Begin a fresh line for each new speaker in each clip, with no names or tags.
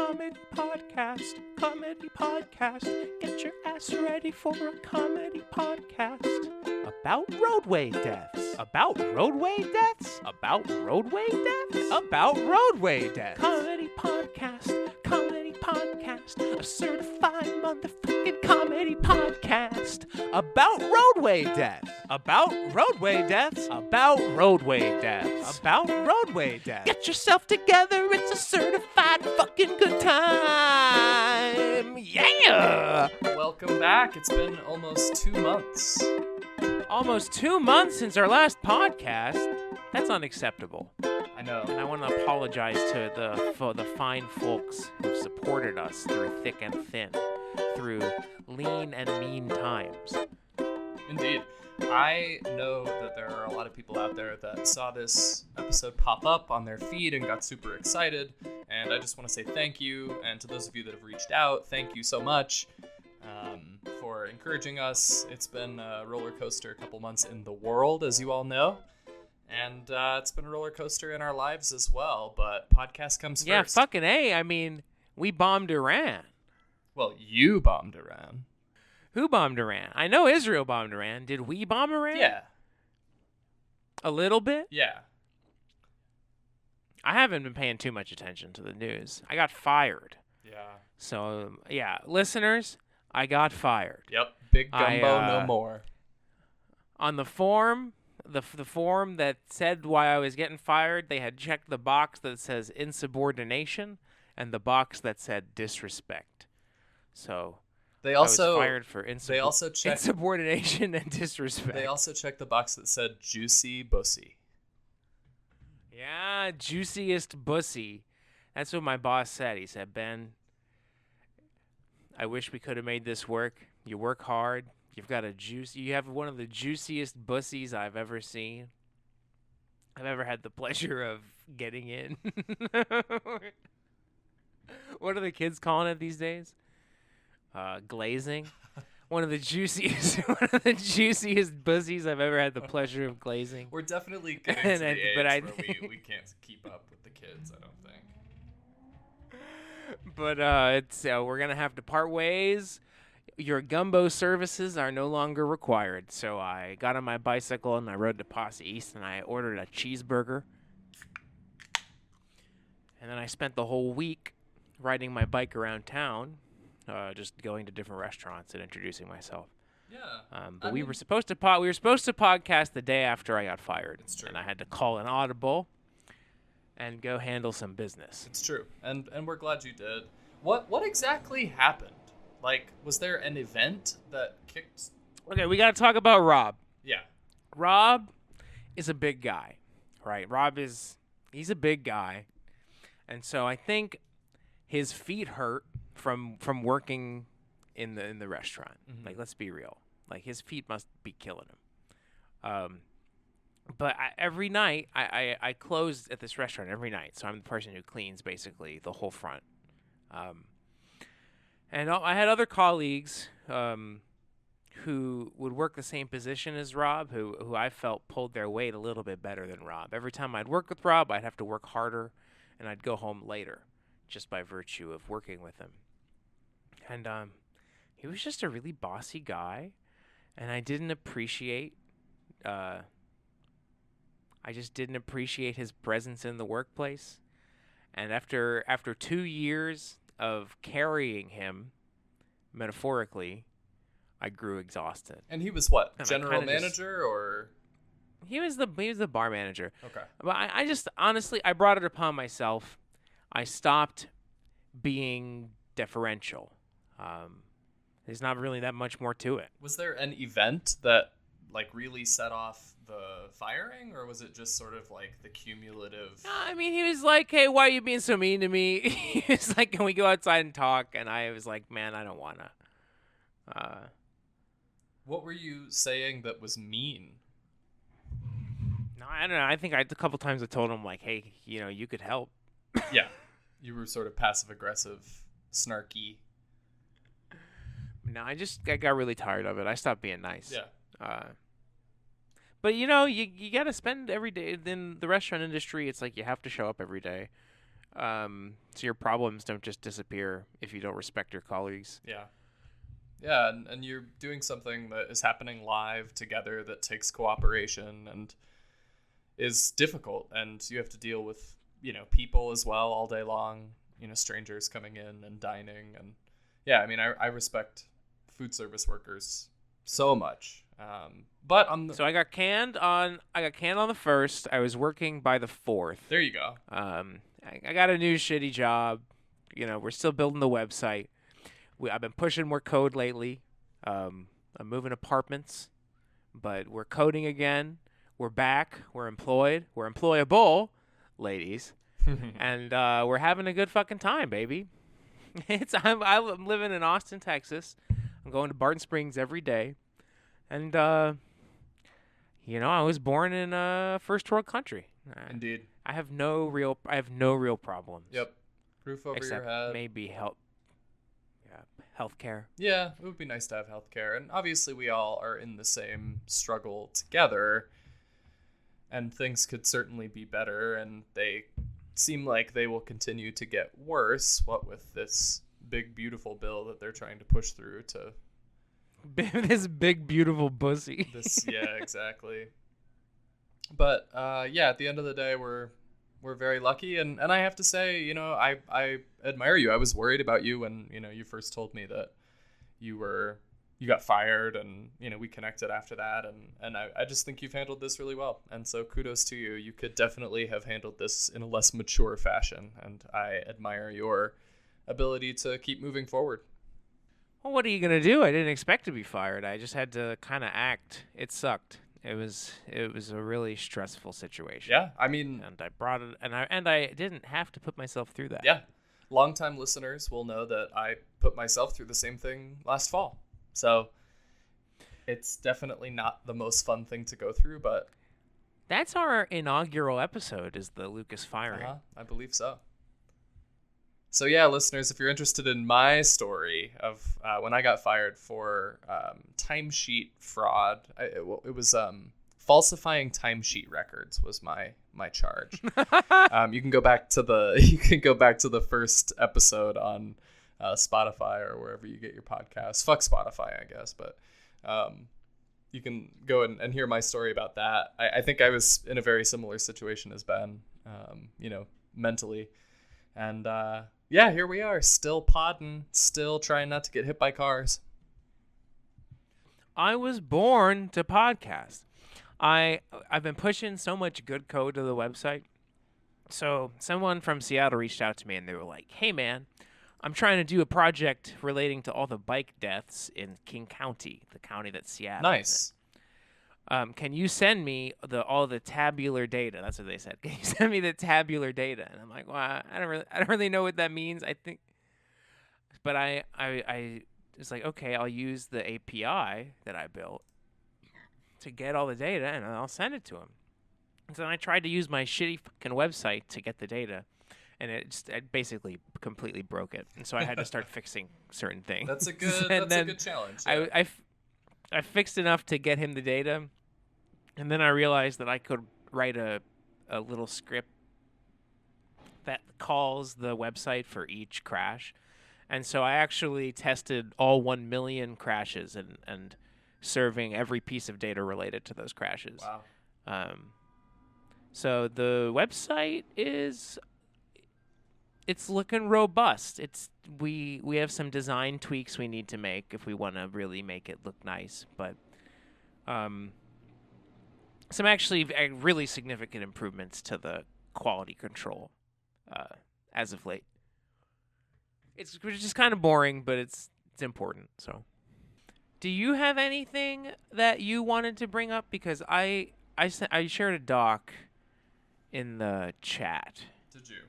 comedy podcast. Comedy podcast. Get your ass ready for a comedy podcast. About roadway deaths. About roadway deaths. About roadway deaths. About roadway deaths. Comedy podcast. Comedy podcast. A certified motherfucking comedy podcast. About roadway deaths. About roadway deaths. About roadway deaths. About roadway deaths. Get yourself together. It's a certified fucking good time. Yeah.
Welcome back. It's been almost 2 months.
Almost 2 months since our last podcast. That's unacceptable.
I know.
And I want to apologize to the fine folks who've supported us through thick and thin, through lean and mean times.
Indeed. I know that there are a lot of people out there that saw this episode pop up on their feed and got super excited. And I just want to say thank you. And to those of you that have reached out, thank you so much for encouraging us. It's been a roller coaster couple months in the world, as you all know. And it's been a roller coaster in our lives as well. But podcast comes first.
Yeah, fucking A. I mean, we bombed Iran.
Well, you bombed Iran.
Who bombed Iran? I know Israel bombed Iran. Did we bomb Iran?
Yeah.
A little bit?
Yeah.
I haven't been paying too much attention to the news. I got fired.
Yeah.
So, yeah, listeners, I got fired.
Yep. Big gumbo, no more.
On the form, the form that said why I was getting fired, they had checked the box that says insubordination and the box that said disrespect. So
They also
I was fired for
they also checked
insubordination and disrespect.
They also checked the box that said juicy bussy.
Yeah, juiciest bussy. That's what my boss said. He said, Ben, I wish we could have made this work. You work hard. You have one of the juiciest bussies I've ever seen. I've ever had the pleasure of getting in. What are the kids calling it these days? Glazing. One of the juiciest bussies I've ever had the pleasure of glazing.
We're definitely getting to the age where we can't keep up with the kids, I don't think.
But we're gonna have to part ways. Your gumbo services are no longer required. So I got on my bicycle and I rode to Posse East and I ordered a cheeseburger. And then I spent the whole week riding my bike around town, just going to different restaurants and introducing myself.
Yeah.
But we were supposed to podcast the day after I got fired.
It's true.
And I had to call an audible and go handle some business.
It's true. And we're glad you did. What exactly happened? Like, was there an event that kicked?
Okay, we got to talk about Rob.
Yeah.
Rob is a big guy, right? He's a big guy. And so I think his feet hurt from working in the restaurant. Mm-hmm. Like, let's be real. Like, his feet must be killing him. But every night, I close at this restaurant every night. So I'm the person who cleans basically the whole front. And I had other colleagues who would work the same position as Rob, who I felt pulled their weight a little bit better than Rob. Every time I'd work with Rob, I'd have to work harder, and I'd go home later just by virtue of working with him. And he was just a really bossy guy, and I didn't appreciate his presence in the workplace. And after 2 years of carrying him, metaphorically, I grew exhausted.
And he was what?
And
General manager or?
He was the bar manager.
Okay.
But I just honestly, I brought it upon myself. I stopped being deferential. There's not really that much more to it.
Was there an event that like really set off the firing, or was it just sort of like the cumulative?
I mean, he was like, "Hey, why are you being so mean to me?" He was like, "Can we go outside and talk?" And I was like, "Man, I don't wanna."
What were you saying that was mean?
No, I don't know. I think a couple times I told him like, "Hey, you could help."
Yeah, you were sort of passive aggressive, snarky.
No, I got really tired of it. I stopped being nice.
Yeah.
But you got to spend every day in the restaurant industry. It's like you have to show up every day. So your problems don't just disappear if you don't respect your colleagues.
Yeah. Yeah, and you're doing something that is happening live together that takes cooperation and is difficult, and you have to deal with, people as well all day long, strangers coming in and dining. And yeah, I mean, I respect food service workers so much. But on the,
So I got canned on the 1st. I was working by the 4th.
there you go.
I got a new shitty job. We're still building the website. I've been pushing more code lately. I'm moving apartments, but we're coding again. We're back. We're employed. We're employable, ladies, and we're having a good fucking time, baby. I'm living in Austin, Texas. I'm going to Barton Springs every day, and I was born in a first world country.
Indeed.
I have no real problems.
Yep. Roof over
Except
your head.
maybe healthcare.
Yeah, it would be nice to have healthcare. And obviously we all are in the same struggle together. And things could certainly be better. And they seem like they will continue to get worse, what with this big, beautiful bill that they're trying to push through to...
This big, beautiful bussy.
Yeah, exactly. But, at the end of the day, we're very lucky. And I have to say, I admire you. I was worried about you when, you first told me that you got fired, and, we connected after that. And I just think you've handled this really well. And so kudos to you. You could definitely have handled this in a less mature fashion. And I admire your ability to keep moving forward.
Well, what are you going to do? I didn't expect to be fired. I just had to kind of act. It sucked. It was a really stressful situation.
Yeah, I mean,
and I brought it, and I didn't have to put myself through that.
Yeah, longtime listeners will know that I put myself through the same thing last fall. So it's definitely not the most fun thing to go through, but
that's our inaugural episode, is the Lucas firing.
I believe so. So yeah, listeners, if you're interested in my story of when I got fired for timesheet fraud, it was falsifying timesheet records was my charge. You can go back to the first episode on Spotify or wherever you get your podcasts. Fuck Spotify, I guess, but you can go and hear my story about that. I think I was in a very similar situation as Ben, mentally, and. Yeah, here we are, still podding, still trying not to get hit by cars.
I was born to podcast. I've been pushing so much good code to the website. So someone from Seattle reached out to me, and they were like, "Hey, man, I'm trying to do a project relating to all the bike deaths in King County, the county that Seattle is in. Can you send me all the tabular data?" That's what they said. Can you send me the tabular data? And I'm like, well, I don't really know what that means. I think, but I was like, okay, I'll use the API that I built to get all the data, and I'll send it to him. And so then I tried to use my shitty fucking website to get the data, and it basically completely broke it. And so I had to start fixing certain things.
That's a good challenge. Yeah.
I fixed enough to get him the data. And then I realized that I could write a little script that calls the website for each crash. And so I actually tested all 1 million crashes and serving every piece of data related to those crashes.
Wow.
So the website it's looking robust. We have some design tweaks we need to make if we want to really make it look nice, but some actually really significant improvements to the quality control as of late. It's just kind of boring, but it's important. So, do you have anything that you wanted to bring up? Because I shared a doc in the chat.
Did you?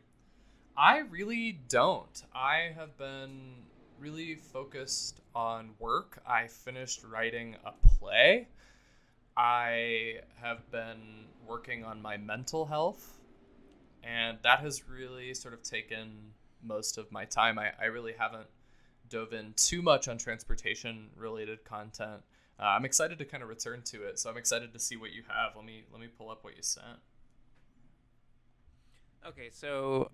I really don't. I have been really focused on work. I finished writing a play. I have been working on my mental health, and that has really sort of taken most of my time. I really haven't dove in too much on transportation related content. I'm excited to kind of return to it, so I'm excited to see what you have. Let me pull up what you sent.
Okay, so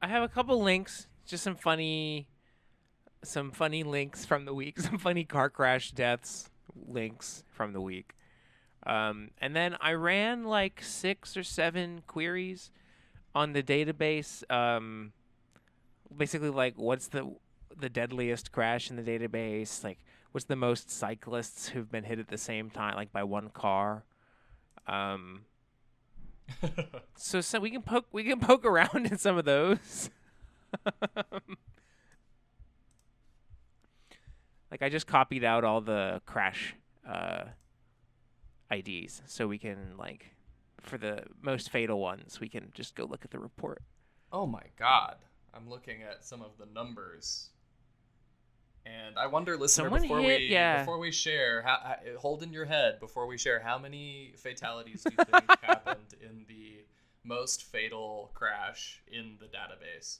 I have a couple links, just some funny links from the week, some funny car crash deaths links from the week. And then I ran like 6 or 7 queries on the database. Basically, like, what's the deadliest crash in the database? Like, what's the most cyclists who've been hit at the same time, like by one car? So we can poke around in some of those. Like, I just copied out all the crash IDs, so we can, like, for the most fatal ones, we can just go look at the report.
Oh my God. I'm looking at some of the numbers. And I wonder, listener, before we share, hold in your head before we share, how many fatalities do you think happened in the most fatal crash in the database?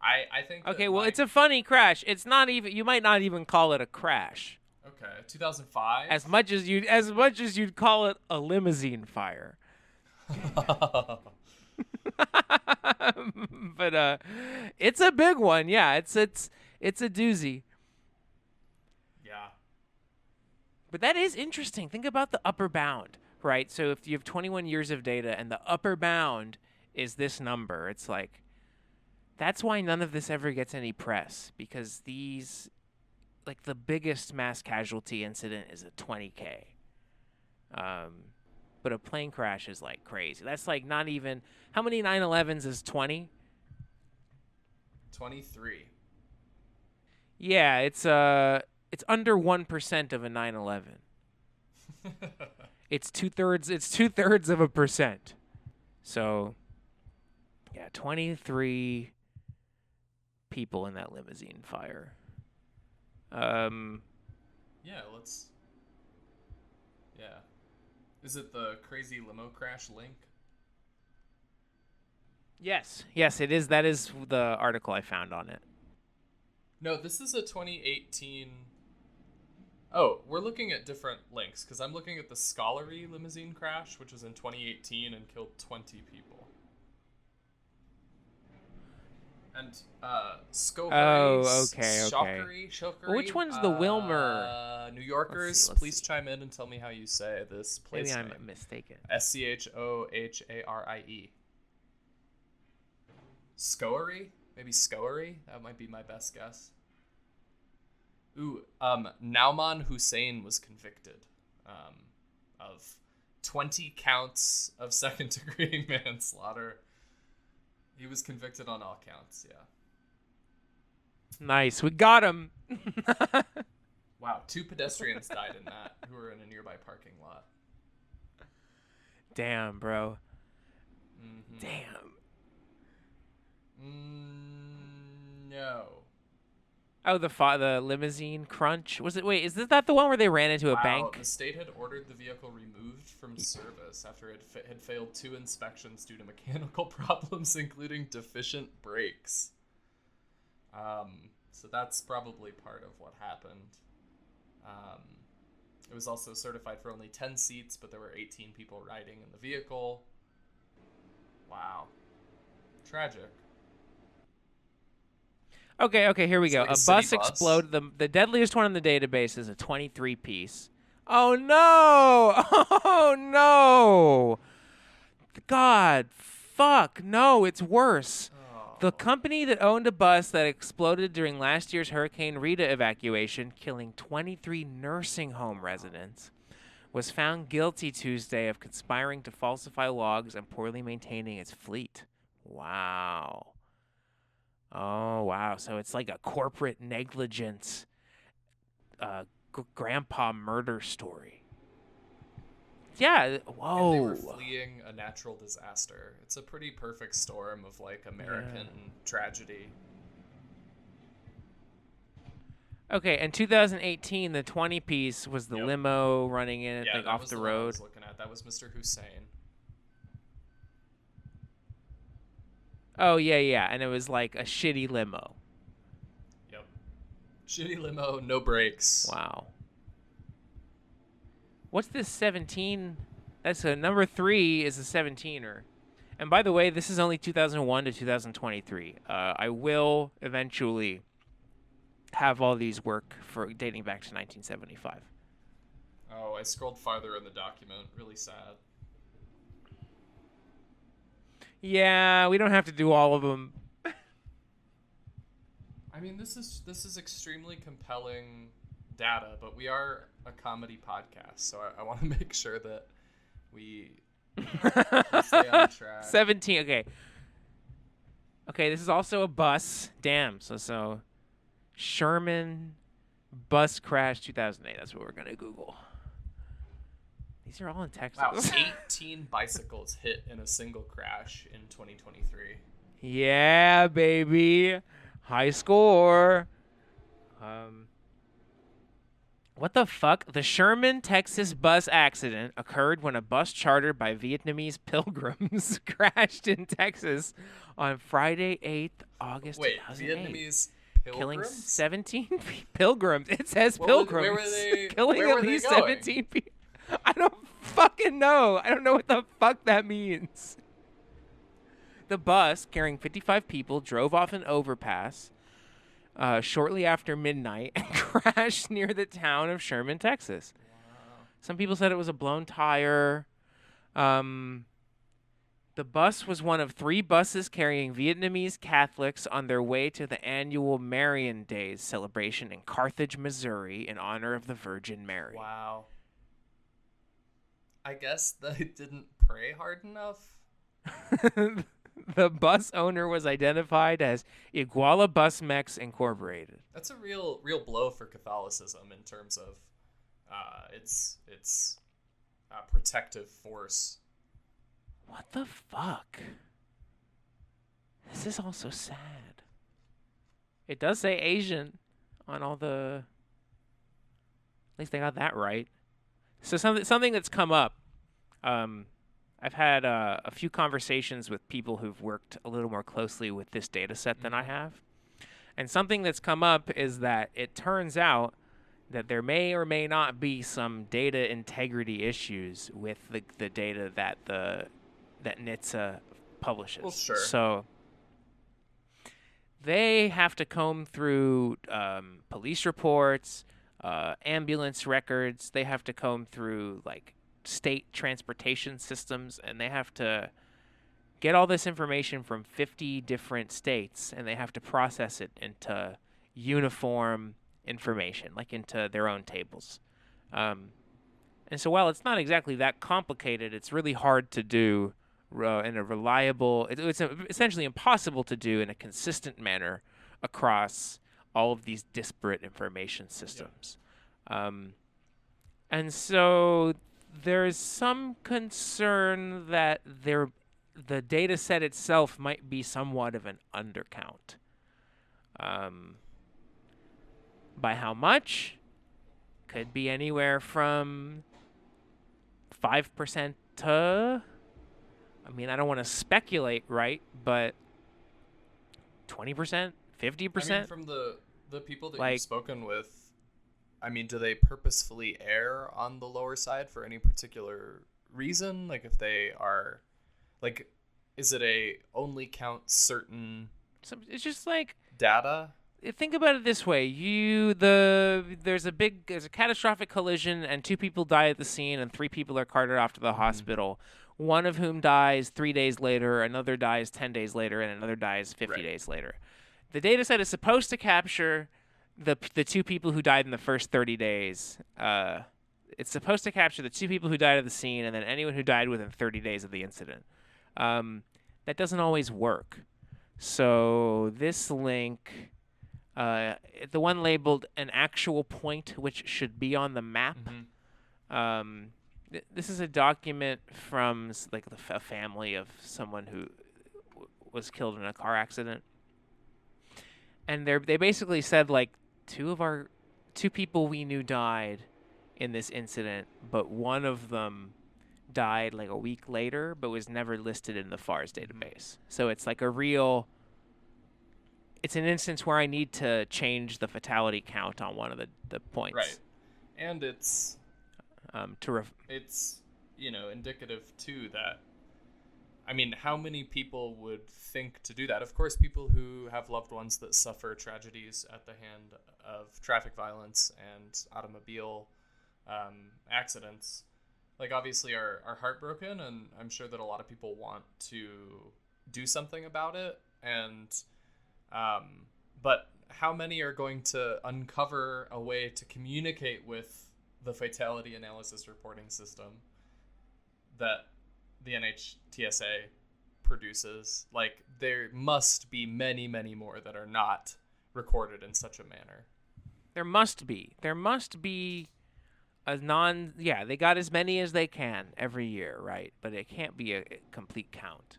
I think.
Okay, well, it's a funny crash. It's not even. You might not even call it a crash.
Okay, 2005.
As much as you'd call it a limousine fire. But it's a big one. Yeah, it's a doozy.
Yeah.
But that is interesting. Think about the upper bound, right? So if you have 21 years of data and the upper bound is this number, it's like, that's why none of this ever gets any press, because these, like, the biggest mass casualty incident is a 20K. But a plane crash is like crazy. That's like not even, how many 9/11s is 20?
23.
Yeah, it's under 1% of a 9/11. It's two thirds of a percent. So yeah, 23 people in that limousine fire.
Yeah. Is it the crazy limo crash link?
Yes, it is. That is the article I found on it.
No, this is a 2018. Oh, we're looking at different links, because I'm looking at the Scholarly limousine crash, which was in 2018 and killed 20 people. And Scovary,
okay.
Shokeri,
Well, which one's the Wilmer?
New Yorkers,
let's
please
see.
chime in and tell me how you say this place
Maybe
name.
I'm mistaken.
Schoharie. Scoery? Maybe Scoery? That might be my best guess. Ooh, Nauman Hussein was convicted of 20 counts of second-degree manslaughter. He was convicted on all counts, yeah.
Nice, we got him.
Wow, 2 pedestrians died in that who were in a nearby parking lot.
Damn, bro.
Mm-hmm.
Damn.
No.
Oh, the limousine crunch. Was it? Wait, is that the one where they ran into a bank?
The state had ordered the vehicle removed from service after it had failed 2 inspections due to mechanical problems, including deficient brakes. So that's probably part of what happened. It was also certified for only 10 seats, but there were 18 people riding in the vehicle. Wow. Tragic.
Okay, here we go.
Like
a bus exploded. The deadliest one in the database is a 23-piece. Oh, no! Oh, no! God, fuck, no, it's worse.
Oh.
The company that owned a bus that exploded during last year's Hurricane Rita evacuation, killing 23 nursing home residents, was found guilty Tuesday of conspiring to falsify logs and poorly maintaining its fleet. Wow. Oh, wow. So it's like a corporate negligence grandpa murder story. Yeah. Whoa.
And they were fleeing a natural disaster. It's a pretty perfect storm of, like, American tragedy.
Okay, in 2018, the 20-piece was the limo running in it, like, off the road.
I was looking at. That was Mr. Hussein.
Oh, yeah, and it was like a shitty limo.
Yep. Shitty limo, no brakes.
Wow. What's this 17? That's a number 3 is a 17er. And by the way, this is only 2001 to 2023. I will eventually have all these work for dating back to 1975.
Oh, I scrolled farther in the document. Really sad.
Yeah, we don't have to do all of them.
I mean, this is extremely compelling data, but we are a comedy podcast, so I want to make sure that we stay on track.
17. Okay. Okay, this is also a bus. Damn. So Sherman bus crash 2008. That's what we're gonna Google. These are all in Texas.
Wow, 18 bicycles hit in a single crash in 2023.
Yeah, baby. High score. What the fuck? The Sherman, Texas bus accident occurred when a bus chartered by Vietnamese pilgrims crashed in Texas on Friday, 8th August
Wait,
2008.
Vietnamese
Killing
pilgrims?
17 pilgrims. It says
Where
pilgrims.
were they?
Killing
Where
at
were they
least
going?
17 people. I don't fucking know. I don't know what the fuck that means. The bus, carrying 55 people, drove off an overpass shortly after midnight and crashed near the town of Sherman, Texas.
Wow.
Some people said it was a blown tire. The bus was one of 3 buses carrying Vietnamese Catholics on their way to the annual Marian Days celebration in Carthage, Missouri, in honor of the Virgin Mary.
Wow. I guess they didn't pray hard enough.
The bus owner was identified as Iguala Bus Mex Incorporated.
That's a real blow for Catholicism in terms of its protective force.
What the fuck? This is also sad. It does say Asian on all the... At least they got that right. So something that's come up. I've had a few conversations with people who've worked a little more closely with this data set than I have. And something that's come up is that it turns out that there may or may not be some data integrity issues with the data that NHTSA publishes.
Well, sure.
So they have to comb through police reports, ambulance records. They have to comb through like state transportation systems, and they have to get all this information from 50 different states, and they have to process it into uniform information, like into their own tables. And so while it's not exactly that complicated, it's really hard to do in a reliable, it's essentially impossible to do in a consistent manner across all of these disparate information systems. Yeah. And so there's some concern that the data set itself might be somewhat of an undercount. By how much? Could be anywhere from 5% to, I mean, I don't want to speculate, right? But 20%, 50%?
I mean, from the people that
like,
you've spoken with, I mean, do they purposefully err on the lower side for any particular reason? Like, if they are, like, is it a only count certain
it's just like
data?
Think about it this way: there's a catastrophic collision, and 2 people die at the scene, and 3 people are carted off to the hospital. One of whom dies 3 days later, another dies 10 days later, and another dies 50 days later. The data set is supposed to capture the 2 people who died in the first 30 days. It's supposed to capture the 2 people who died at the scene, and then anyone who died within 30 days of the incident. That doesn't always work. So this link, the one labeled an actual point which should be on the map. This is a document from like a family of someone who was killed in a car accident. And they basically said like 2 people we knew died in this incident, but one of them died like a week later, but was never listed in the FARS database. So it's like it's an instance where I need to change the fatality count on one of the points.
Right. And it's
it's
indicative too that I mean, how many people would think to do that? Of course, people who have loved ones that suffer tragedies at the hand of traffic violence and automobile accidents, like, obviously are heartbroken, and I'm sure that a lot of people want to do something about it. And but how many are going to uncover a way to communicate with the fatality analysis reporting system that the NHTSA produces? Like, there must be many, many more that are not recorded in such a manner.
There must be they got as many as they can every year, right? But it can't be a complete count.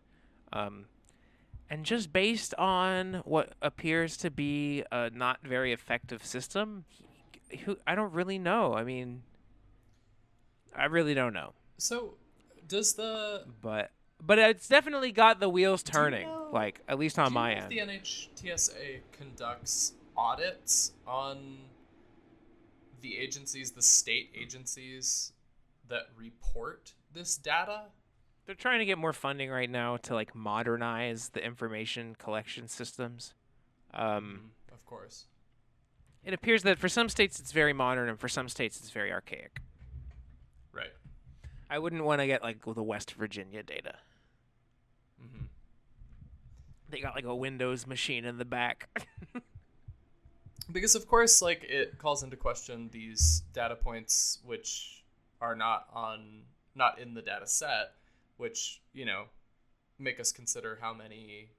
And just based on what appears to be a not very effective system, I don't really know. I mean, I really don't know.
So does
but it's definitely got the wheels turning, like, at least on my end.
Do you know if the NHTSA conducts audits on the agencies, the state agencies that report this data?
They're trying to get more funding right now to, like, modernize the information collection systems.
Of course.
It appears that for some states it's very modern and for some states it's very archaic.
Right.
I wouldn't want to get, like, the West Virginia data.
Mm-hmm.
They got, like, a Windows machine in the back.
Because, of course, like, it calls into question these data points which are not in the data set, which, make us consider how many,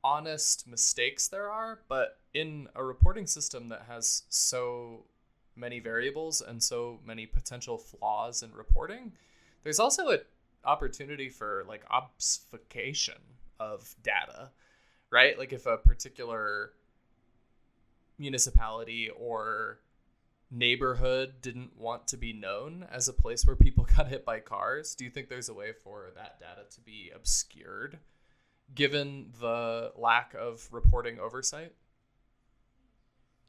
honest mistakes there are. But in a reporting system that has so many variables and so many potential flaws in reporting, there's also an opportunity for, like, obfuscation of data, right? Like, if a particular municipality or neighborhood didn't want to be known as a place where people got hit by cars, do you think there's a way for that data to be obscured given the lack of reporting oversight?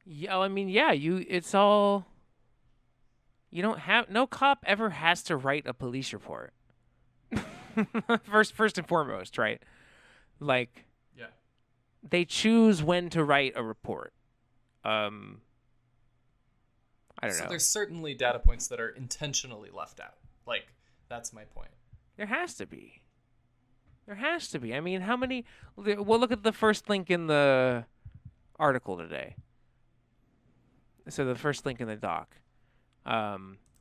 Yeah, I mean, yeah, it's all, no cop ever has to write a police report. First and foremost, right? Like,
yeah,
they choose when to write a report. I don't know.
So there's certainly data points that are intentionally left out. Like, that's my point.
There has to be. I mean, how many? Well, look at the first link in the article today. So the first link in the doc.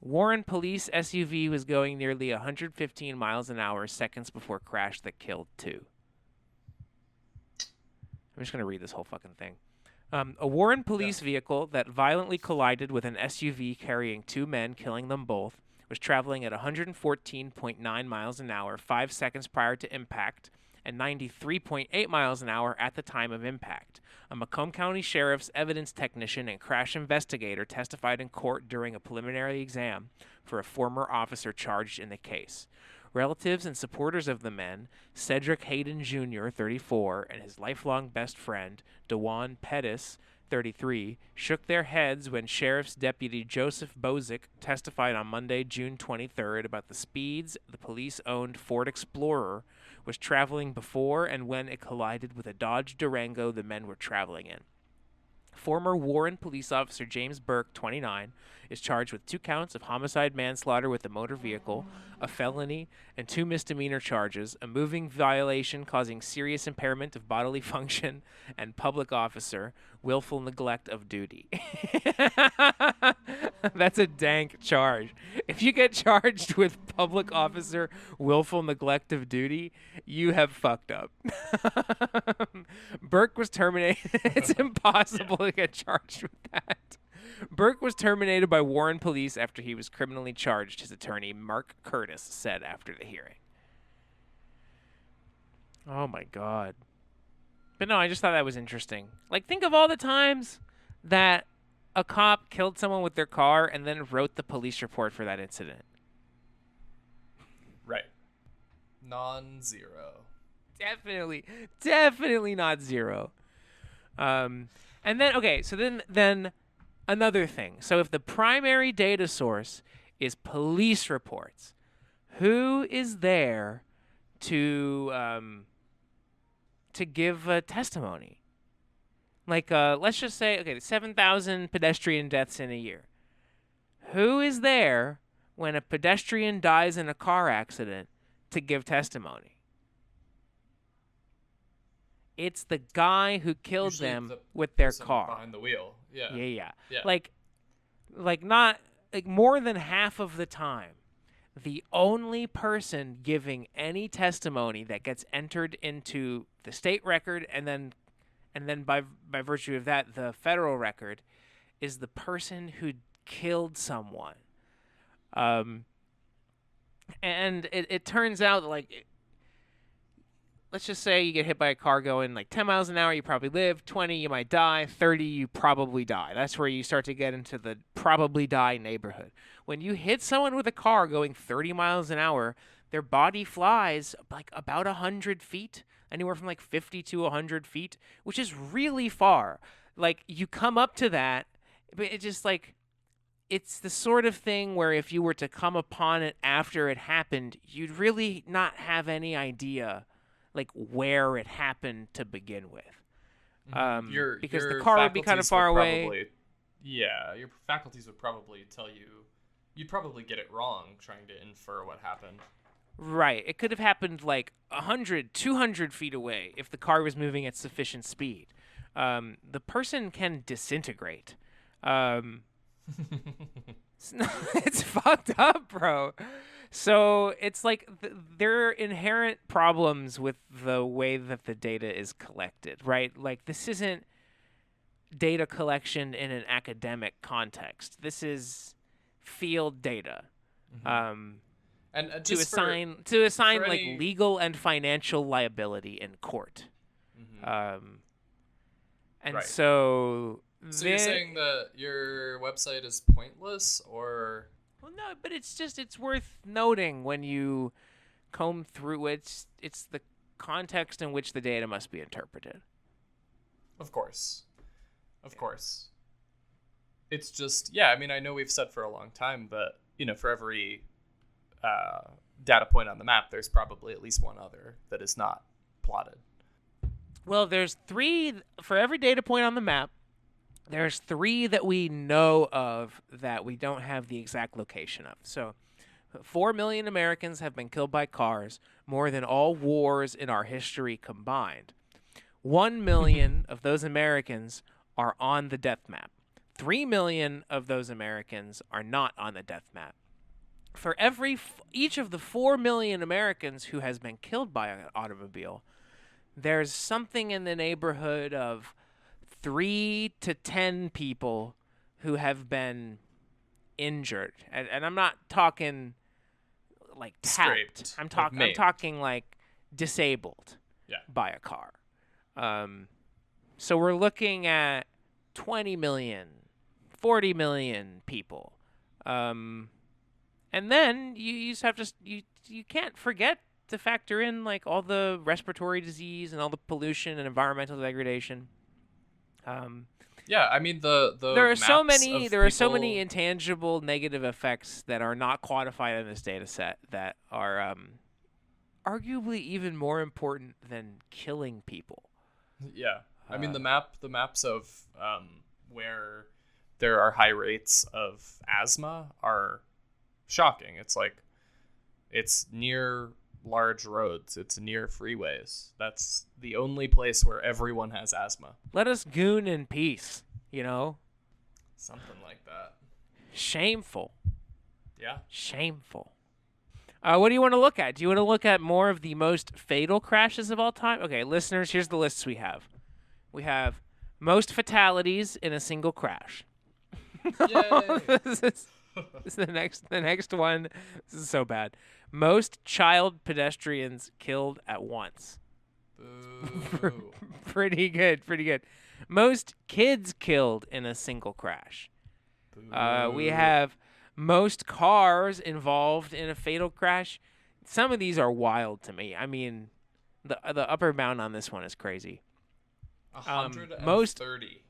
Warren police SUV was going nearly 115 miles an hour seconds before crash that killed 2. I'm just going to read this whole fucking thing. A Warren police vehicle that violently collided with an SUV carrying 2 men, killing them both, was traveling at 114.9 miles an hour 5 seconds prior to impact and 93.8 miles an hour at the time of impact. A Macomb County Sheriff's evidence technician and crash investigator testified in court during a preliminary exam for a former officer charged in the case. Relatives and supporters of the men, Cedric Hayden Jr., 34, and his lifelong best friend, DeJuan Pettis, 33, shook their heads when Sheriff's Deputy Joseph Bozick testified on Monday, June 23rd, about the speeds the police-owned Ford Explorer was traveling before and when it collided with a Dodge Durango the men were traveling in. Former Warren police officer James Burke, 29, is charged with 2 counts of homicide manslaughter with a motor vehicle, a felony, and 2 misdemeanor charges, a moving violation causing serious impairment of bodily function, and public officer, willful neglect of duty. That's a dank charge. If you get charged with public officer, willful neglect of duty, you have fucked up. Burke was terminated. It's impossible to get charged with that. Burke was terminated by Warren police after he was criminally charged, his attorney, Mark Curtis, said after the hearing. Oh, my God. But no, I just thought that was interesting. Like, think of all the times that a cop killed someone with their car and then wrote the police report for that incident.
Right. Non-zero.
Definitely not zero. And then, okay, so then another thing. So if the primary data source is police reports, who is there to give a testimony? Like, let's just say, okay, 7,000 pedestrian deaths in a year. Who is there when a pedestrian dies in a car accident to give testimony? It's the guy who killed
Usually
them
the
with their
person
car.
behind the wheel. Yeah.
Yeah.
Yeah.
Like not like more than half of the time, the only person giving any testimony that gets entered into the state record and then by virtue of that the federal record is the person who killed someone. And it turns out like let's just say you get hit by a car going like 10 miles an hour, you probably live. 20, you might die. 30, you probably die. That's where you start to get into the probably die neighborhood. When you hit someone with a car going 30 miles an hour, their body flies like about 100 feet, anywhere from like 50 to 100 feet, which is really far. Like, you come up to that, but it just like, it's the sort of thing where if you were to come upon it after it happened, you'd really not have any idea like where it happened to begin with. Because the car would be kind of far away.
Yeah, your faculties would probably tell you, you'd probably get it wrong trying to infer what happened.
Right. It could have happened like 100, 200 feet away if the car was moving at sufficient speed. The person can disintegrate. It's fucked up, bro. So it's like there are inherent problems with the way that the data is collected, right? Like, this isn't data collection in an academic context. This is field data.
And
to assign like legal and financial liability in court. And
right.
So
you're saying that your website is pointless, or?
Well, no, but it's worth noting when you comb through it. It's the context in which the data must be interpreted.
Of course. It's just, yeah, I mean, I know we've said for a long time that, for every data point on the map, there's probably at least one other that is not plotted.
Well, there's 3 for every data point on the map. There's 3 that we know of that we don't have the exact location of. So 4 million Americans have been killed by cars, more than all wars in our history combined. 1 million of those Americans are on the death map. 3 million of those Americans are not on the death map. For each of the 4 million Americans who has been killed by an automobile, there's something in the neighborhood of 3 to 10 people who have been injured, and I'm not talking like tapped. I'm talking like disabled by a car. So we're looking at 20 million, 40 million people, and then you just have to you can't forget to factor in like all the respiratory disease and all the pollution and environmental degradation.
Yeah, I mean
there are so many intangible negative effects that are not quantified in this data set that are arguably even more important than killing people.
Yeah, I mean the maps of where there are high rates of asthma are shocking. It's like it's near large roads. It's near freeways. That's the only place where everyone has asthma.
Let us goon in peace,
Something like that.
Shameful.
Yeah.
Shameful. What do you want to look at? Do you want to look at more of the most fatal crashes of all time? Okay, listeners, here's the lists we have. We have most fatalities in a single crash.
Yay!
This is the next one. This is so bad. Most child pedestrians killed at once.
Boo.
Pretty good. Most kids killed in a single crash. We have most cars involved in a fatal crash. Some of these are wild to me. I mean, the upper bound on this one is crazy.
130.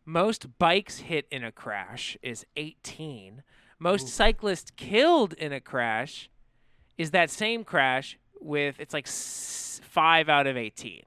Most bikes hit in a crash is 18. Most cyclists killed in a crash is that same crash with, it's like 5 out of 18.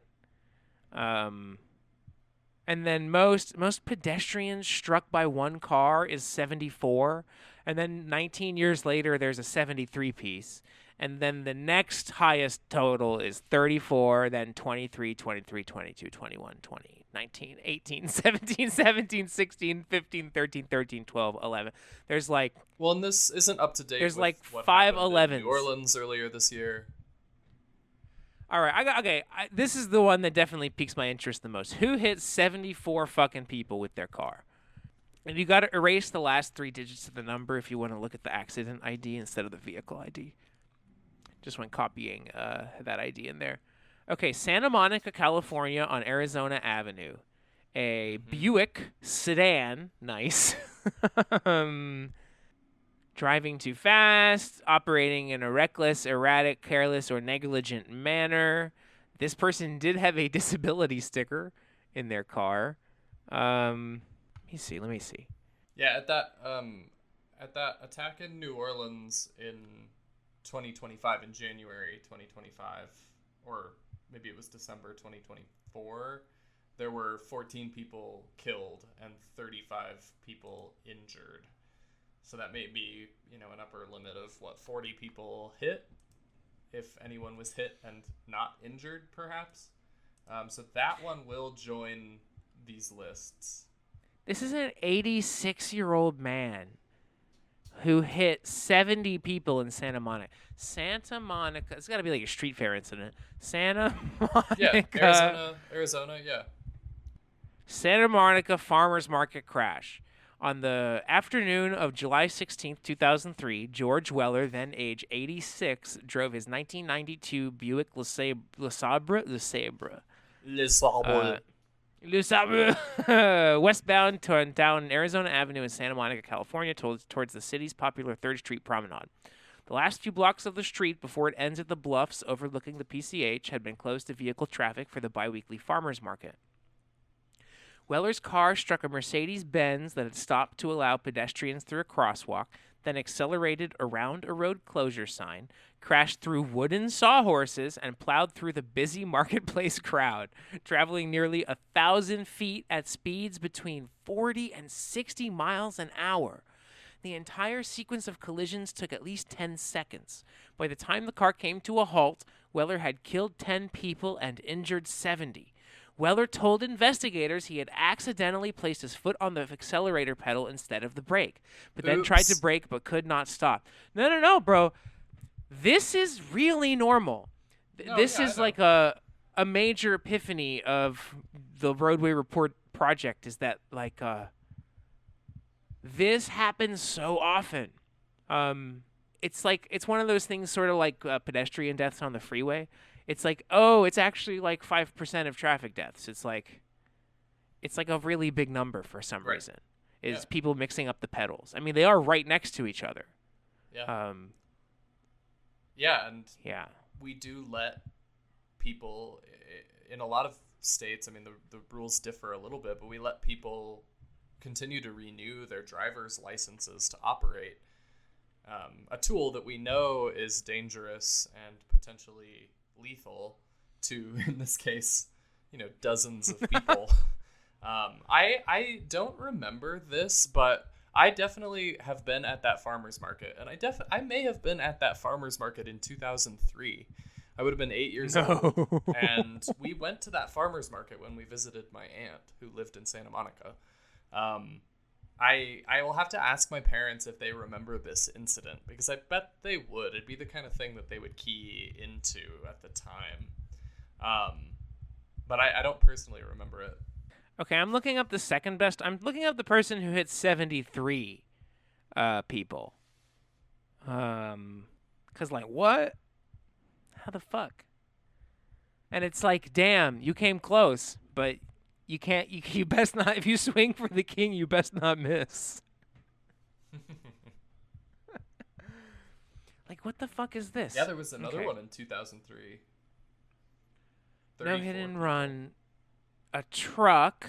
And then most pedestrians struck by one car is 74. And then 19 years later, there's a 73 piece. And then the next highest total is 34, then 23, 23, 22, 21, 20, 19, 18, 17, 17, 16, 15, 13, 13, 12, 11. There's like...
Well, and this isn't up to date.
There's
with
like
what
5
happened
11s.
in New Orleans earlier this year.
All right, this is the one that definitely piques my interest the most. Who hit 74 fucking people with their car? And you got to erase the last 3 digits of the number if you want to look at the accident ID instead of the vehicle ID. Just went copying that ID in there. Okay, Santa Monica, California on Arizona Avenue. A Buick sedan, nice. Driving too fast, operating in a reckless, erratic, careless, or negligent manner. This person did have a disability sticker in their car. Let me see.
Yeah, at that attack in New Orleans in 2025, in January 2025, or maybe it was December 2024, there were 14 people killed and 35 people injured. So that may be, an upper limit of 40 people hit, if anyone was hit and not injured, perhaps. So that one will join these lists.
This is an 86-year-old man who hit 70 people in Santa Monica. Santa Monica, it's got to be like a street fair incident. Santa Monica.
Yeah, Arizona, yeah.
Santa Monica Farmers Market crash. On the afternoon of July 16th, 2003, George Weller, then age 86, drove his 1992 Buick LeSabre westbound down Arizona Avenue in Santa Monica, California, towards the city's popular 3rd Street Promenade. The last few blocks of the street before it ends at the bluffs overlooking the PCH had been closed to vehicle traffic for the biweekly farmers market. Weller's car struck a Mercedes-Benz that had stopped to allow pedestrians through a crosswalk, then accelerated around a road closure sign, crashed through wooden sawhorses, and plowed through the busy marketplace crowd, traveling nearly 1,000 feet at speeds between 40 and 60 miles an hour. The entire sequence of collisions took at least 10 seconds. By the time the car came to a halt, Weller had killed 10 people and injured 70. Weller told investigators he had accidentally placed his foot on the accelerator pedal instead of the brake, but then tried to brake but could not stop. No, bro. This is really normal. This is like a major epiphany of the Roadway Report project, is that this happens so often. It's one of those things sort of like pedestrian deaths on the freeway. It's like, oh, it's actually like 5% of traffic deaths. It's like a really big number for some reason. Is people mixing up the pedals. I mean, they are right next to each other.
Yeah. We do let people, in a lot of states, I mean, the rules differ a little bit, but we let people continue to renew their driver's licenses to operate a tool that we know is dangerous and potentially lethal to, in this case, dozens of people. I don't remember this, but I definitely have been at that farmer's market, and I may have been at that farmer's market in 2003. I would have been 8 years old, and we went to that farmer's market when we visited my aunt who lived in Santa Monica. I will have to ask my parents if they remember this incident, because I bet they would. It'd be the kind of thing that they would key into at the time. But I don't personally remember it.
Okay, I'm looking up the second best. I'm looking up the person who hit 73 people. 'Cause what? How the fuck? And it's like, damn, you came close, but you can't. You best not. If you swing for the king, you best not miss. What the fuck is this?
Yeah, there was another one in 2003.
No hit and run. A truck.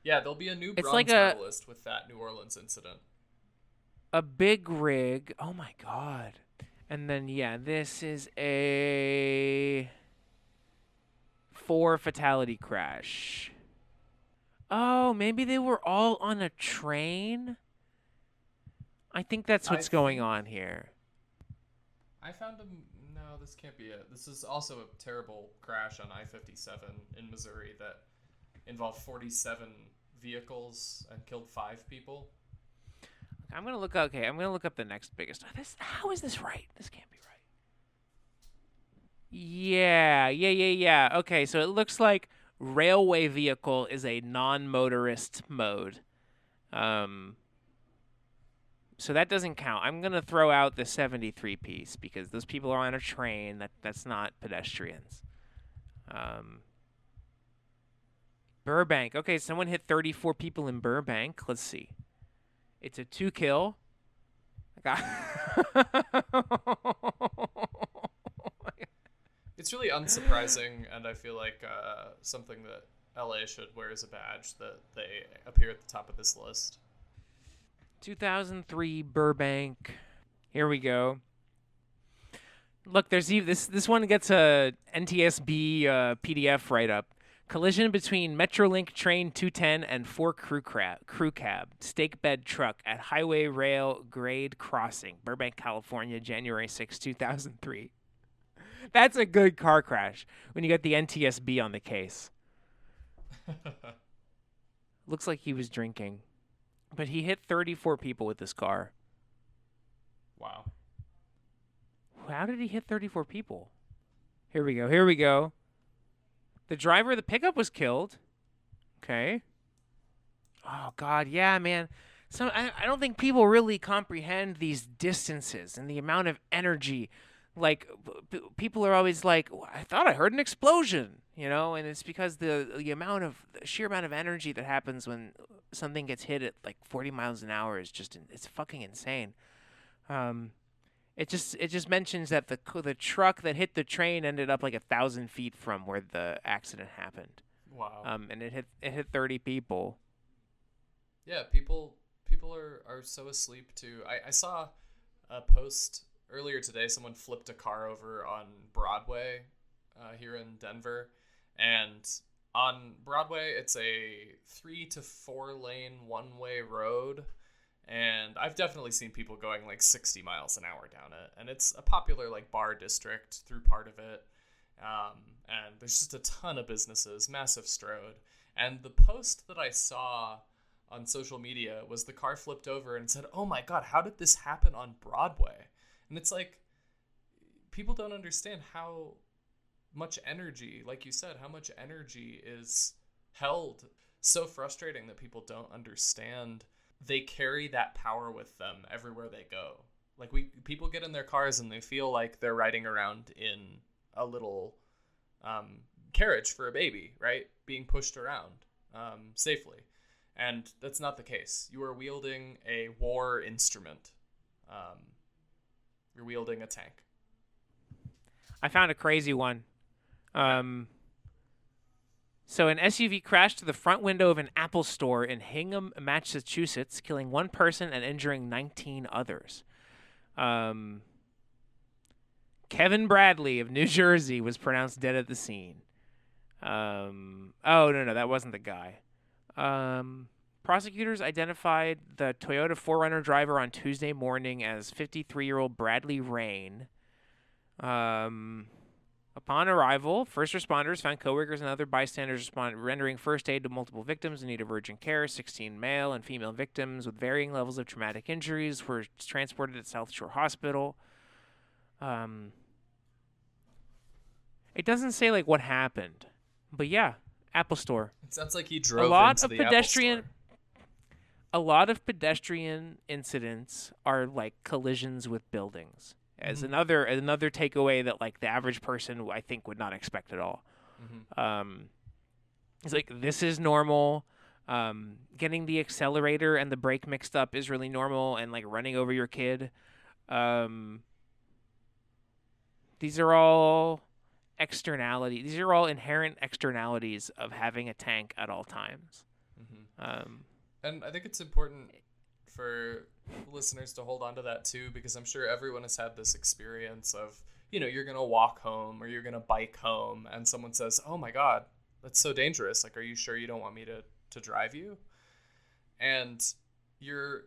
Yeah, there'll be a new bronze medalist with that New Orleans incident.
a big rig. Oh my god. And then this is a 4 fatality crash. Oh, maybe they were all on a train? I think that's
I
what's going
think
on here.
I found a. No, this can't be it. This is also a terrible crash on I-57 in Missouri that involved 47 vehicles and killed 5 people.
I'm going to look up the next biggest. How is this right? This can't be right. Yeah. Okay, so it looks like railway vehicle is a non-motorist mode. So that doesn't count. I'm going to throw out the 73 piece because those people are on a train. That's not pedestrians. Burbank. Okay, someone hit 34 people in Burbank. Let's see. It's a 2 kill.
It's really unsurprising, and I feel like something that LA should wear as a badge that they appear at the top of this list.
2003 Burbank. Here we go. Look, there's this one gets a NTSB PDF write up. Collision between Metrolink train 210 and 4 crew cab stake bed truck at highway rail grade crossing, Burbank, California, January 6, 2003. That's a good car crash when you get the NTSB on the case. Looks like he was drinking, but he hit 34 people with this car.
Wow.
How did he hit 34 people? Here we go. The driver of the pickup was killed. Okay. Oh, God. Yeah, man. I don't think people really comprehend these distances and the amount of energy. Like, people are always like, I thought I heard an explosion, and it's because the sheer amount of energy that happens when something gets hit at like 40 miles an hour is it's fucking insane. It just mentions that the truck that hit the train ended up like 1,000 feet from where the accident happened.
Wow.
And it hit 30 people.
Yeah, people are so asleep too. I saw a post earlier today. Someone flipped a car over on Broadway here in Denver, and on Broadway it's a 3 to 4 lane one-way road. And I've definitely seen people going like 60 miles an hour down it. And it's a popular like bar district through part of it. And there's just a ton of businesses, massive strode. And the post that I saw on social media was the car flipped over and said, "Oh my God, how did this happen on Broadway?" And it's like, people don't understand how much energy, like you said, how much energy is held. So frustrating that people don't understand. They carry that power with them everywhere they go. Like people get in their cars and they feel like they're riding around in a little carriage for a baby, right? Being pushed around safely. And that's not the case. You are wielding a war instrument. You're wielding a tank.
I found a crazy one. So an SUV crashed to the front window of an Apple store in Hingham, Massachusetts, killing 1 person and injuring 19 others. Kevin Bradley of New Jersey was pronounced dead at the scene. No, that wasn't the guy. Prosecutors identified the Toyota 4Runner driver on Tuesday morning as 53-year-old Bradley Rain. Upon arrival, first responders found coworkers and other bystanders rendering first aid to multiple victims in need of urgent care. 16 male and female victims with varying levels of traumatic injuries were transported to South Shore Hospital. It doesn't say like what happened, but yeah, Apple Store.
It sounds like he drove into the Apple Store.
A lot of pedestrian incidents are like collisions with buildings. As another takeaway that like the average person I think would not expect at all. It's like, this is normal. Getting the accelerator and the brake mixed up is really normal, and like running over your kid. These are all externalities. These are all inherent externalities of having a tank at all times.
And I think it's important for listeners to hold on to that too, because I'm sure everyone has had this experience of, you're going to walk home or you're going to bike home and someone says, "Oh my God, that's so dangerous. Like, are you sure you don't want me to drive you?" And you're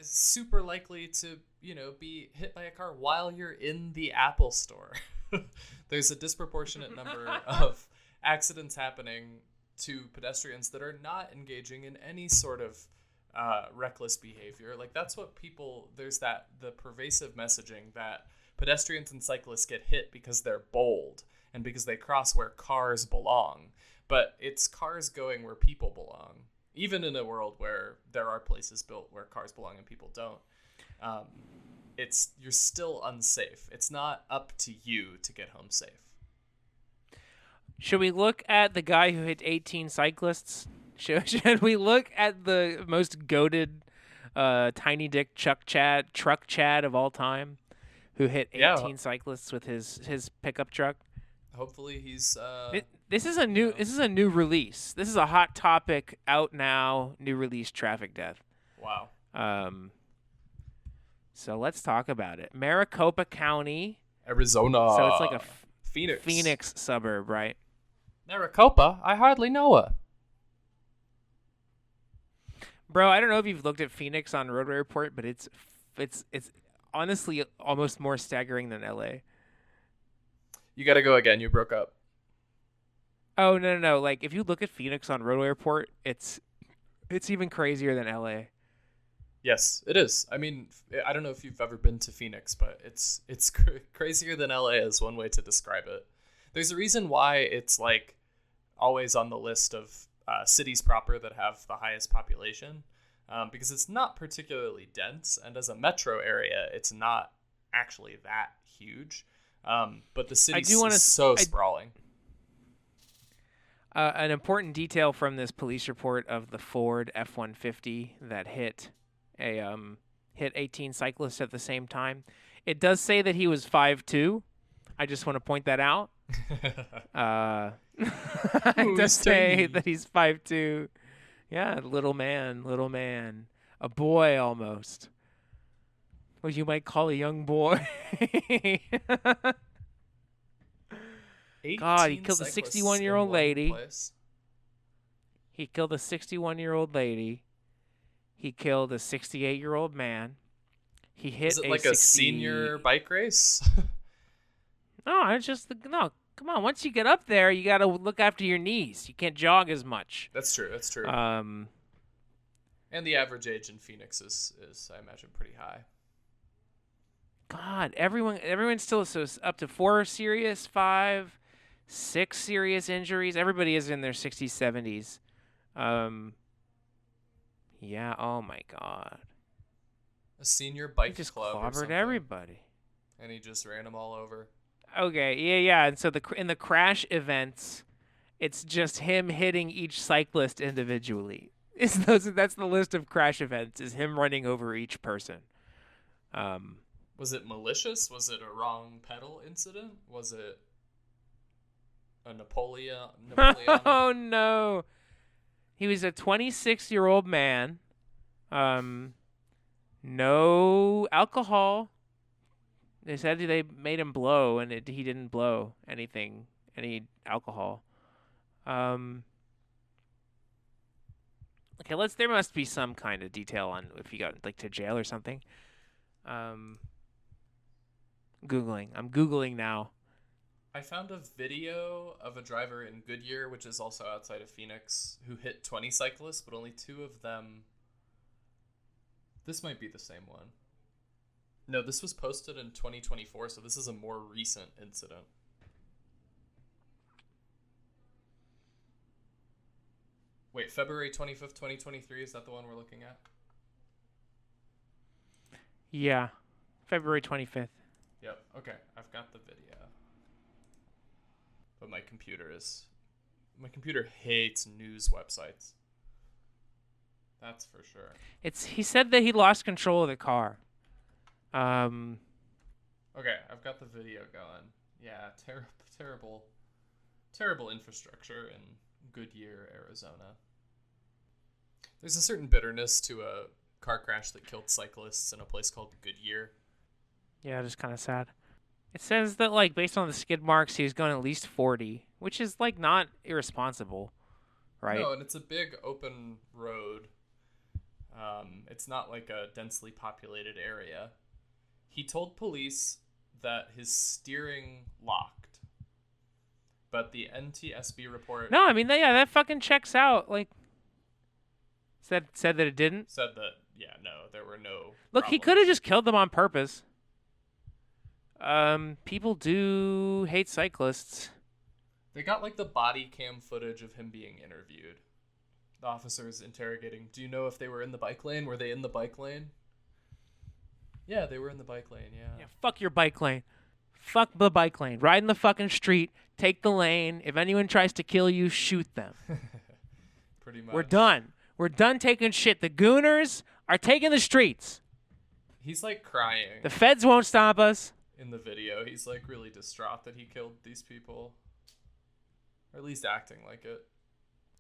super likely to, be hit by a car while you're in the Apple store. There's a disproportionate number of accidents happening to pedestrians that are not engaging in any sort of reckless behavior. Like, that's what there's the pervasive messaging that pedestrians and cyclists get hit because they're bold and because they cross where cars belong. But it's cars going where people belong, even in a world where there are places built where cars belong and people don't. You're still unsafe. It's not up to you to get home safe.
Should we look at the guy who hit 18 cyclists? Should we look at the most goated tiny dick truck Chad of all time, who hit 18 cyclists with his pickup truck?
Hopefully he's.
This is a new release. This is a hot topic, out now, new release traffic death.
Wow.
So let's talk about it. Maricopa County,
Arizona.
So it's like a
Phoenix
suburb, right?
Maricopa? I hardly know her.
Bro, I don't know if you've looked at Phoenix on Roadway Report, but it's honestly almost more staggering than LA.
You got to go again. You broke up.
Oh, no. Like, if you look at Phoenix on Roadway Report, it's even crazier than LA.
Yes, it is. I mean, I don't know if you've ever been to Phoenix, but it's crazier than LA is one way to describe it. There's a reason why it's like always on the list of cities proper that have the highest population, because it's not particularly dense, and as a metro area, it's not actually that huge. But the city is so sprawling.
An important detail from this police report of the Ford F-150 that hit 18 cyclists at the same time. It does say that he was 5'2". I just want to point that out. It does say that he's 5'2". Yeah, little man, a boy almost. What you might call a young boy. God, he killed a 61-year-old lady. He killed a 61-year-old lady. He killed a 68-year-old man. He hit
Is it like a senior bike race?
No, it's just no. Come on, once you get up there, you got to look after your knees. You can't jog as much.
That's true. And the average age in Phoenix is I imagine pretty high.
God, everyone still is up to 4 serious, 5, 6 serious injuries. Everybody is in their 60s, 70s. Yeah. Oh my God.
A senior bike
he just
club
clobbered everybody,
and he just ran them all over.
Okay. Yeah. And so in the crash events, it's just him hitting each cyclist individually. That's the list of crash events. Is him running over each person.
Was it malicious? Was it a wrong pedal incident? Was it a Napoleon?
Oh no. He was a 26-year-old man. No alcohol. They said they made him blow, and he didn't blow any alcohol. Okay, there must be some kind of detail on if he got to jail or something. I'm Googling now.
I found a video of a driver in Goodyear, which is also outside of Phoenix, who hit 20 cyclists, but only 2 of them. This might be the same one. No, this was posted in 2024, so this is a more recent incident. Wait, February 25th, 2023, is that the one we're looking at?
Yeah, February 25th.
Yep, okay, I've got the video. But my computer hates news websites. That's for sure.
He said that he lost control of the car.
Okay, I've got the video going. Yeah, terrible infrastructure in Goodyear, Arizona. There's a certain bitterness to a car crash that killed cyclists in a place called Goodyear.
Yeah, just kind of sad. It says that, like, based on the skid marks, he was going at least 40, which is, like, not irresponsible, right?
No, and it's a big open road. It's not like a densely populated area. He told police that his steering locked, but the NTSB report
No, I mean, that fucking checks out. Like, said that it didn't.
said that, yeah, no, there were no
Look, he could have
problems.
just killed them on purpose. People do hate cyclists.
They got like the body cam footage of him being interviewed. The officer's interrogating, do you know if they were in the bike lane? Were they in the bike lane? Yeah, they were in the bike lane,
Yeah, fuck your bike lane. Fuck the bike lane. Ride in the fucking street. Take the lane. If anyone tries to kill you, shoot them.
Pretty much.
We're done. We're done taking shit. The gooners are taking the streets.
He's like crying
The feds won't stop us.
in the video. He's like really distraught that he killed these people. Or at least acting like it.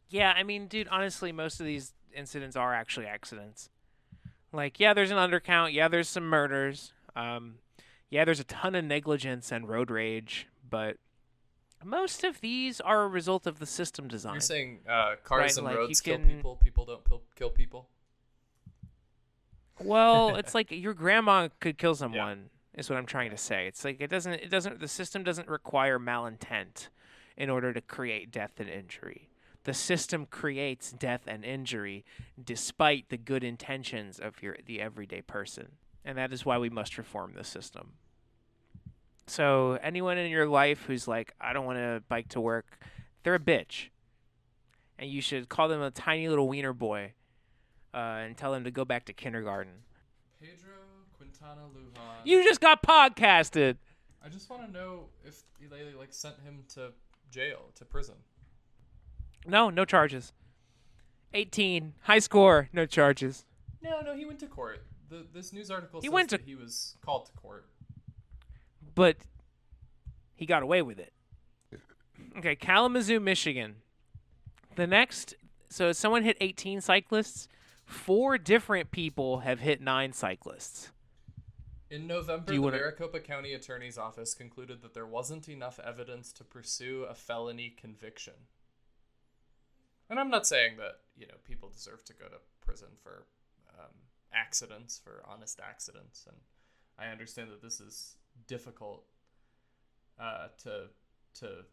Yeah, I mean, dude, honestly, most of these incidents are actually accidents. Like, yeah, there's an undercount. Yeah, there's some murders. Yeah, there's a ton of negligence and road rage. But most of these are a result of the system design.
You're saying
Right,
cars and
like,
roads
you
kill
can-
people? People don't kill people?
Well, it's like your grandma could kill someone, is what I'm trying to say. It's like the system doesn't require malintent in order to create death and injury. The system creates death and injury despite the good intentions of the everyday person. And that is why we must reform the system. So anyone in your life who's like, I don't want to bike to work, they're a bitch. And you should call them a tiny little wiener boy and tell them to go back to kindergarten.
Pedro Quintana Lujan.
You just got podcasted.
I just want to know if they like sent him to jail, to prison.
No charges. 18, high score, no charges.
No, he went to court. This news article
He
says
went
that
to-
he was called to court.
But he got away with it. Okay, Kalamazoo, Michigan. The next, so someone hit 18 cyclists. 4 different people have hit 9 cyclists.
In November,
Do you
the
wanna-
Maricopa County Attorney's Office concluded that there wasn't enough evidence to pursue a felony conviction. And I'm not saying that, people deserve to go to prison for accidents, for honest accidents. And I understand that this is difficult to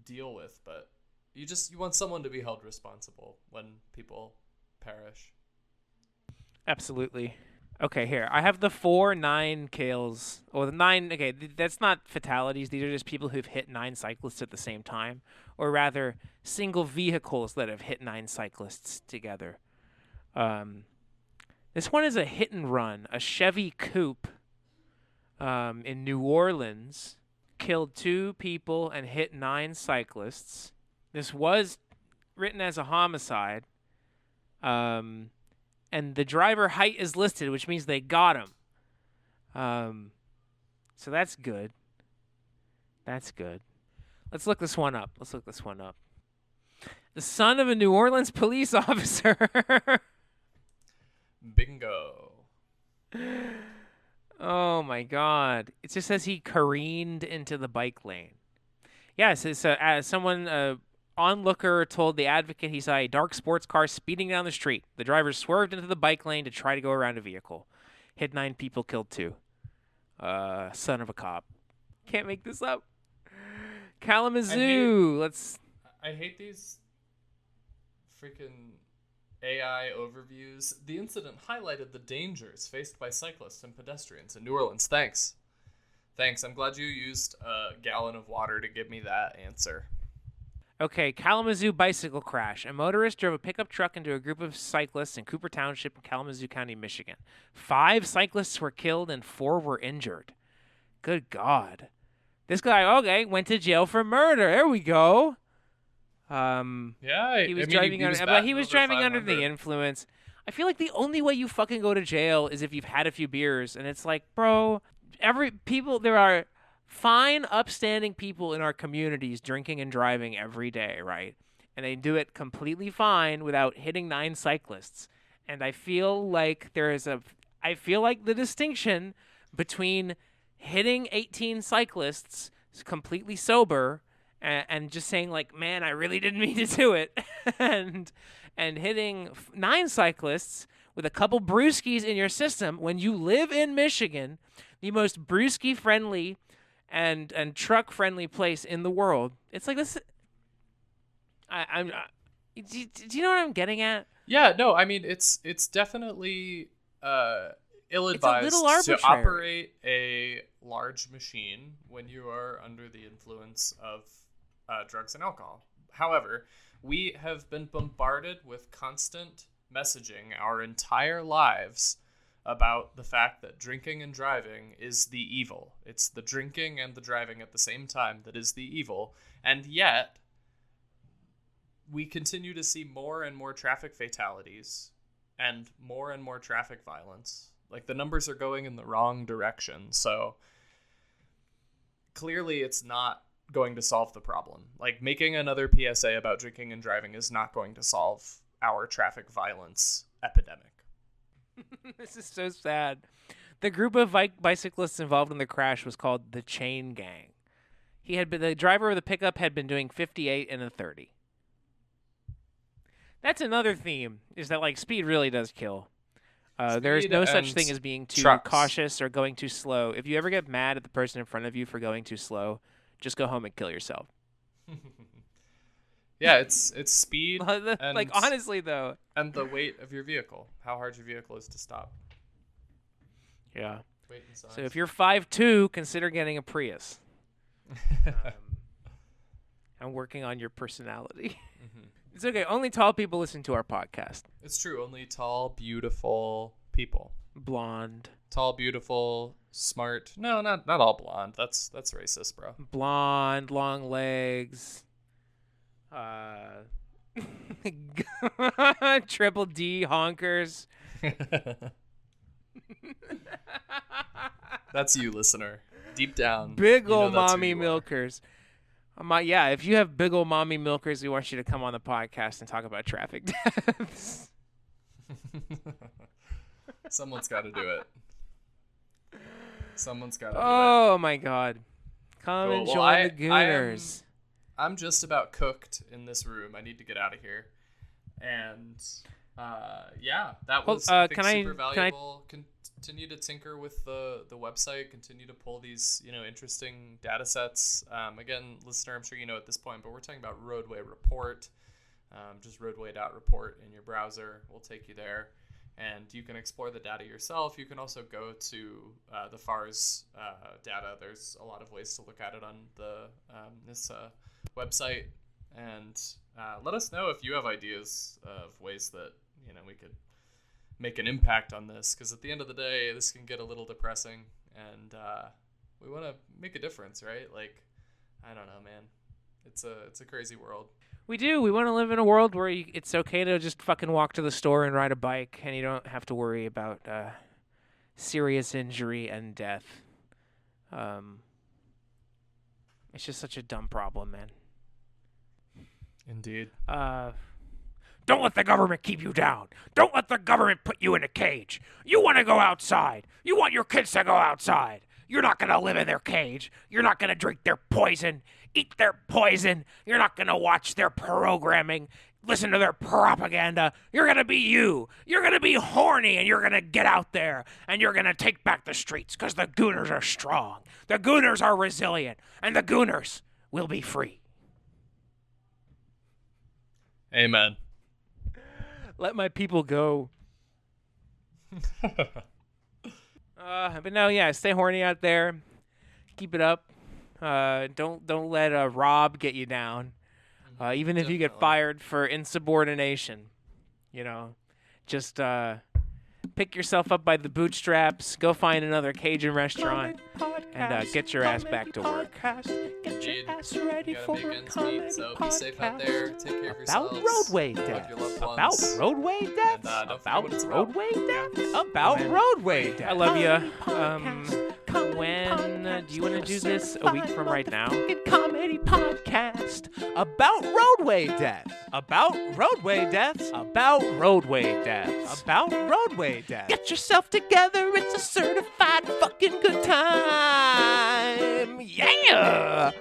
deal with, but you want someone to be held responsible when people perish.
Absolutely. Okay, here. I have the 4 9 kills. Or the 9, okay, that's not fatalities. These are just people who've hit 9 cyclists at the same time. Or rather, single vehicles that have hit 9 cyclists together. This one is a hit and run. A Chevy Coupe in New Orleans killed 2 people and hit 9 cyclists. This was written as a homicide. And the driver height is listed, which means they got him. So that's good. That's good. Let's look this one up. The son of a New Orleans police officer.
Bingo.
Oh my God! It just says he careened into the bike lane. Yes, it's someone. Onlooker told The Advocate he saw a dark sports car speeding down the street. The driver swerved into the bike lane to try to go around a vehicle. Hit 9 people, killed 2. Son of a cop. Can't make this up. Kalamazoo.
I hate these freaking AI overviews. The incident highlighted the dangers faced by cyclists and pedestrians in New Orleans. Thanks. I'm glad you used a gallon of water to give me that answer.
Okay, Kalamazoo bicycle crash. A motorist drove a pickup truck into a group of cyclists in Cooper Township in Kalamazoo County, Michigan. 5 cyclists were killed and 4 were injured. Good God. This guy, went to jail for murder. There we go.
Yeah,
He was driving under the influence. I feel like the only way you fucking go to jail is if you've had a few beers, and it's like, bro, there are fine, upstanding people in our communities drinking and driving every day, right? And they do it completely fine without hitting 9 cyclists. And I feel like I feel like the distinction between hitting 18 cyclists completely sober and just saying like, man, I really didn't mean to do it, and hitting 9 cyclists with a couple brewskis in your system when you live in Michigan, the most brewski friendly and truck friendly place in the world. It's like this. Do you know what I'm getting at?
Yeah, no, I mean it's definitely ill-advised to operate a large machine when you are under the influence of drugs and alcohol. However, we have been bombarded with constant messaging our entire lives about the fact that drinking and driving is the evil. It's the drinking and the driving at the same time that is the evil. And yet, we continue to see more and more traffic fatalities and more traffic violence. Like, the numbers are going in the wrong direction. So clearly it's not going to solve the problem. Like, making another PSA about drinking and driving is not going to solve our traffic violence epidemic.
This is so sad. The group of bicyclists involved in the crash was called the Chain Gang. The driver of the pickup had been doing 58 and a 30. That's another theme, is that like speed really does kill. There's no such thing as being too cautious or going too slow. If you ever get mad at the person in front of you for going too slow, just go home and kill yourself.
Yeah, it's speed.
And, like, honestly, though.
And the weight of your vehicle. How hard your vehicle is to stop.
Yeah.
Weight and size.
So if you're 5'2", consider getting a Prius. I'm working on your personality. Mm-hmm. It's okay. Only tall people listen to our podcast.
It's true. Only tall, beautiful people.
Blonde.
Tall, beautiful, smart. No, not all blonde. That's racist, bro.
Blonde, long legs. Triple D honkers.
That's you, listener. Deep down.
Big ol' mommy milkers. Yeah, if you have big ol' mommy milkers, we want you to come on the podcast and talk about traffic deaths.
Someone's got to do it. Someone's got to do it.
Oh, my God. Come and join the Gooners.
I'm just about cooked in this room. I need to get out of here. And yeah, that was I think, super valuable. Continue to tinker with the website. Continue to pull these interesting data sets. Again, listener, I'm sure you know at this point, but we're talking about Roadway Report. Just roadway.report in your browser will take you there. And you can explore the data yourself. You can also go to the FARS data. There's a lot of ways to look at it on the this website, and let us know if you have ideas of ways that we could make an impact on this, because at the end of the day this can get a little depressing, and we want to make a difference, right? Like, I don't know, man, it's a crazy world.
We do. We want to live in a world where it's okay to just fucking walk to the store and ride a bike, and you don't have to worry about serious injury and death. It's just such a dumb problem, man.
Indeed.
Don't let the government keep you down. Don't let the government put you in a cage. You want to go outside. You want your kids to go outside. You're not going to live in their cage. You're not going to drink their poison, eat their poison. You're not going to watch their programming, listen to their propaganda. You're going to be you. You're going to be horny, and you're going to get out there, and you're going to take back the streets, because the Gooners are strong. The Gooners are resilient, and the Gooners will be free.
Amen.
Let my people go. But no, yeah, stay horny out there. Keep it up. Don't let Rob get you down. Even if you get fired for insubordination, just pick yourself up by the bootstraps. Go find another Cajun restaurant and get your ass back to work.
Get your ass ready for a comedy podcast. So be safe out there. Take care of yourselves.
About roadway deaths. About roadway deaths. About roadway deaths. About roadway deaths. I love you. When do you want to do this? A week from right now? Comedy podcast about roadway deaths. About roadway deaths. About roadway deaths. About roadway deaths. Get yourself together, it's a certified fucking good time. Yeah!